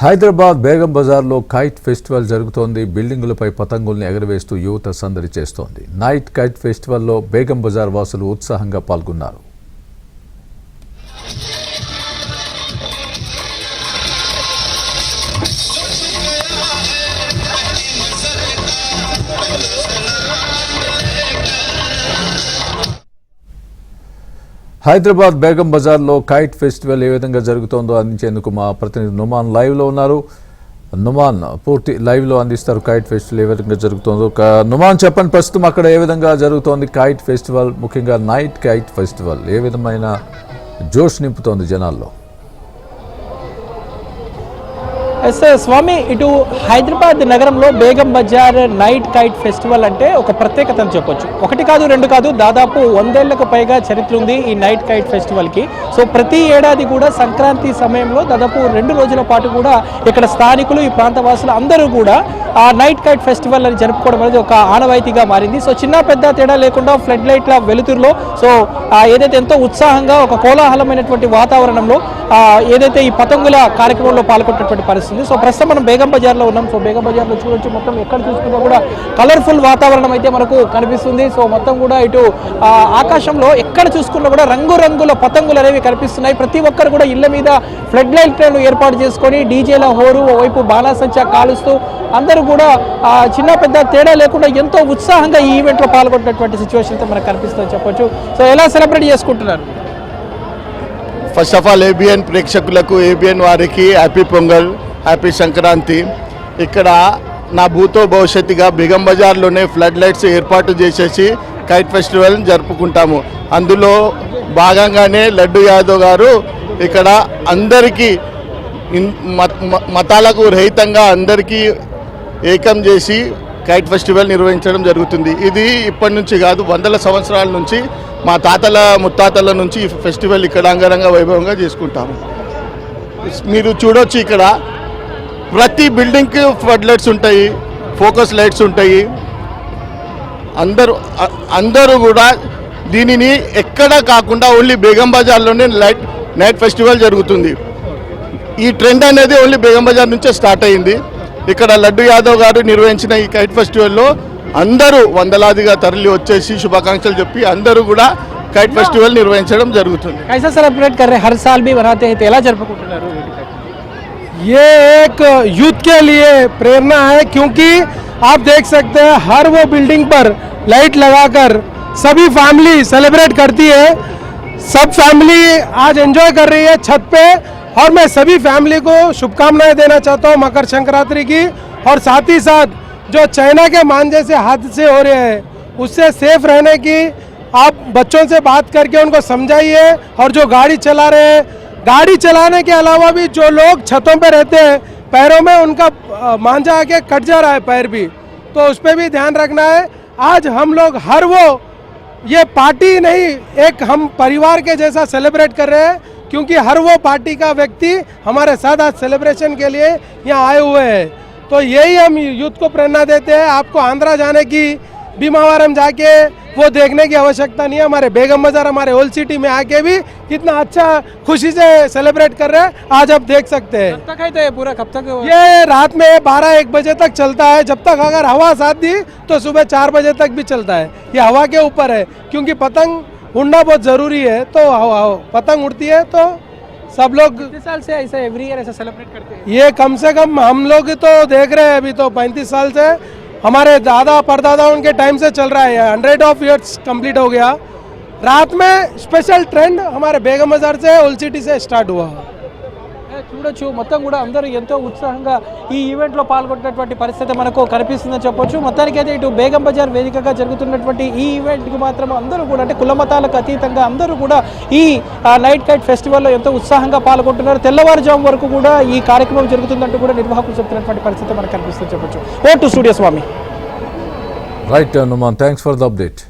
హైదరాబాద్ బేగం బజార్లో kite festival జరుగుతోంది. బిల్డింగులపై పతంగుల్ని ఎగరవేస్తూ యువత సందడి చేస్తోంది. నైట్ కైట్ ఫెస్టివల్లో బేగం బజార్ వాసులు ఉత్సాహంగా పాల్గొన్నారు. హైదరాబాద్ బేగం బజార్లో కైట్ ఫెస్టివల్ ఏ విధంగా జరుగుతోందో అందించేందుకు మా ప్రతినిధి నుమాన్ లైవ్లో ఉన్నారు. నుమాన్ పూర్తి లైవ్లో అందిస్తారు. కైట్ ఫెస్టివల్ ఏ విధంగా జరుగుతోందో నుమాన్ చెప్పండి, ప్రస్తుతం అక్కడ ఏ విధంగా జరుగుతోంది కైట్ ఫెస్టివల్, ముఖ్యంగా నైట్ కైట్ ఫెస్టివల్ ఏ విధమైన జోష్ నింపుతోంది జనాల్లో? స్వామి, ఇటు హైదరాబాద్ నగరంలో Begum Bazar night kite festival అంటే ఒక ప్రత్యేకత అని చెప్పొచ్చు. ఒకటి కాదు, రెండు కాదు, దాదాపు 100 ఏళ్లకు పైగా చరిత్ర ఉంది ఈ నైట్ కైట్ ఫెస్టివల్కి. సో ప్రతి ఏడాది కూడా సంక్రాంతి సమయంలో దాదాపు 2 రోజుల పాటు కూడా ఇక్కడ స్థానికులు, ఈ ప్రాంతవాసులు అందరూ కూడా ఆ నైట్ కైట్ ఫెస్టివల్ అని జరుపుకోవడం అనేది ఒక ఆనవాయితీగా మారింది. సో చిన్న పెద్ద తేడా లేకుండా ఫ్లడ్ లైట్ల వెలుతురులో సో ఏదైతే ఎంతో ఉత్సాహంగా ఒక కోలాహలమైనటువంటి వాతావరణంలో ఏదైతే ఈ పతంగుల కార్యక్రమంలో పాల్గొన్నటువంటి పరిస్థితి. సో ప్రస్తుతం మనం బేగం బజార్లో ఉన్నాం. సో బేగం బజార్లో చూడొచ్చు, మొత్తం ఎక్కడ చూసుకున్నా కూడా కలర్ఫుల్ వాతావరణం అయితే మనకు కనిపిస్తుంది. సో మొత్తం కూడా ఇటు ఆకాశంలో ఎక్కడ చూసుకున్నా కూడా రంగురంగుల పతంగులు అనేవి కనిపిస్తున్నాయి. ప్రతి ఒక్కరు కూడా ఇళ్ల మీద ఫ్లడ్ లైట్లను ఏర్పాటు చేసుకొని డీజేల హోరు, ఓవైపు బాణాసంచా కాలుస్తూ అందరూ కూడా చిన్న పెద్ద తేడా లేకుండా ఎంతో ఉత్సాహంగా ఈ ఈవెంట్లో పాల్గొన్నటువంటి సిచ్యువేషన్ అయితే మనకు కనిపిస్తుందని చెప్పొచ్చు. సో ఎలా సెలబ్రేట్ చేసుకుంటున్నారు? ఫస్ట్ ఆఫ్ ఆల్ ఏబిఎన్ ప్రేక్షకులకు, ఏబిఎన్ వారికి హ్యాపీ పొంగల్, హ్యాపీ సంక్రాంతి. ఇక్కడ నా భూతో భవిష్యత్తుగా బేగం బజార్లోనే ఫ్లడ్ లైట్స్ ఏర్పాటు చేసేసి కైట్ ఫెస్టివల్ జరుపుకుంటాము. అందులో భాగంగానే లడ్డు యాదవ్ గారు ఇక్కడ అందరికీ మతాలకు రహితంగా అందరికీ ఏకం చేసి కైట్ ఫెస్టివల్ నిర్వహించడం జరుగుతుంది. ఇది ఇప్పటి నుంచి కాదు, 100 సంవత్సరాల నుంచి మా తాతల ముత్తాతల నుంచి ఈ ఫెస్టివల్ ఇక్కడ అంగరంగ వైభవంగా చేసుకుంటాము. మీరు చూడొచ్చు, ఇక్కడ ప్రతి బిల్డింగ్కి ఫ్లడ్ లైట్స్ ఉంటాయి, ఫోకస్ లైట్స్ ఉంటాయి. అందరూ కూడా దీనిని ఎక్కడా కాకుండా ఓన్లీ బేగం బజార్లోనే నైట్ ఫెస్టివల్ జరుగుతుంది. ఈ ట్రెండ్ అనేది ఓన్లీ బేగం బజార్ నుంచే స్టార్ట్ అయింది. ఇక్కడ లడ్డు యాదవ్ గారు నిర్వహించిన ఈ కైట్ ఫెస్టివల్లో అందరూ వందలాదిగా తరలి వచ్చేసి శుభాకాంక్షలు చెప్పి అందరూ కూడా కైట్ ఫెస్టివల్ నిర్వహించడం జరుగుతుంది. कैसा सेलिब्रेट कर रहे हैं? हर साल भी बनाते हैं, तो ఎలా జరుపుకుంటున్నారు? ये एक यूथ के लिए प्रेरणा है, क्योंकि आप देख सकते हैं हर वो बिल्डिंग पर लाइट लगाकर सभी फैमिली सेलिब्रेट करती है. सब फैमिली आज एंजॉय कर रही है छत पे, और मैं सभी फैमिली को शुभकामनाएं देना चाहता हूं मकर संक्रांति की. और साथ ही साथ जो चाइना के मांझे से हादसे हो रहे हैं उससे सेफ रहने की आप बच्चों से बात करके उनको समझाइए. और जो गाड़ी चला रहे हैं, गाड़ी चलाने के अलावा भी जो लोग छतों पे रहते हैं, पैरों में उनका मांझा आके कट जा रहा है पैर भी, तो उस पर भी ध्यान रखना है. आज हम लोग हर वो ये पार्टी नहीं, एक हम परिवार के जैसा सेलिब्रेट कर रहे हैं, क्योंकि हर वो पार्टी का व्यक्ति हमारे साथ आज सेलिब्रेशन के लिए यहाँ आए हुए हैं. तो यही हम यूथ को प्रेरणा देते हैं. आपको आंध्रा जाने की, भीमावरम जाके वो देखने की आवश्यकता नहीं है. हमारे बेगम बाजार, हमारे ओल्ड सिटी में आके भी कितना अच्छा खुशी से सेलिब्रेट कर रहे हैं, आज आप देख सकते हैं. कब तक है तो ये पूरा, कब तक? ये रात में 12-1 बजे तक चलता है. जब तक अगर हवा साथ दी तो सुबह 4 बजे तक भी चलता है. ये हवा के ऊपर है, क्योंकि पतंग उड़ना बहुत ज़रूरी है. तो पतंग उड़ती है तो सब लोग कितने साल से ऐसा एवरी ईयर ऐसा सेलिब्रेट करते हैं? ये कम से कम हम लोग तो देख रहे हैं अभी तो 35 साल से, हमारे दादा परदादा उनके टाइम से चल रहा है. 100 ऑफ ईयर्स कंप्लीट हो गया. रात में स्पेशल ट्रेंड हमारे बेगम बाजार से, ओल्ड सिटी से स्टार्ट हुआ. చూడొచ్చు, మొత్తం కూడా అందరూ ఎంతో ఉత్సాహంగా ఈ ఈవెంట్లో పాల్గొన్నటువంటి పరిస్థితి మనకు కనిపిస్తుందని చెప్పొచ్చు. మొత్తానికి అయితే ఇటు బేగం బజార్ వేదికగా జరుగుతున్నటువంటి ఈ ఈవెంట్కి మాత్రం అందరూ కూడా, అంటే కుల మతాలకు అతీతంగా అందరూ కూడా ఈ నైట్ కైట్ ఫెస్టివల్లో ఎంతో ఉత్సాహంగా పాల్గొంటున్నారు. తెల్లవారుజాము వరకు కూడా ఈ కార్యక్రమం జరుగుతుందంటూ కూడా నిర్వాహకులు చెప్తున్నటువంటి పరిస్థితి మనకు కనిపిస్తుంది చెప్పొచ్చు. Over to studio Swami. Right నుమాన్, థ్యాంక్స్ ఫర్ ద అప్డేట్.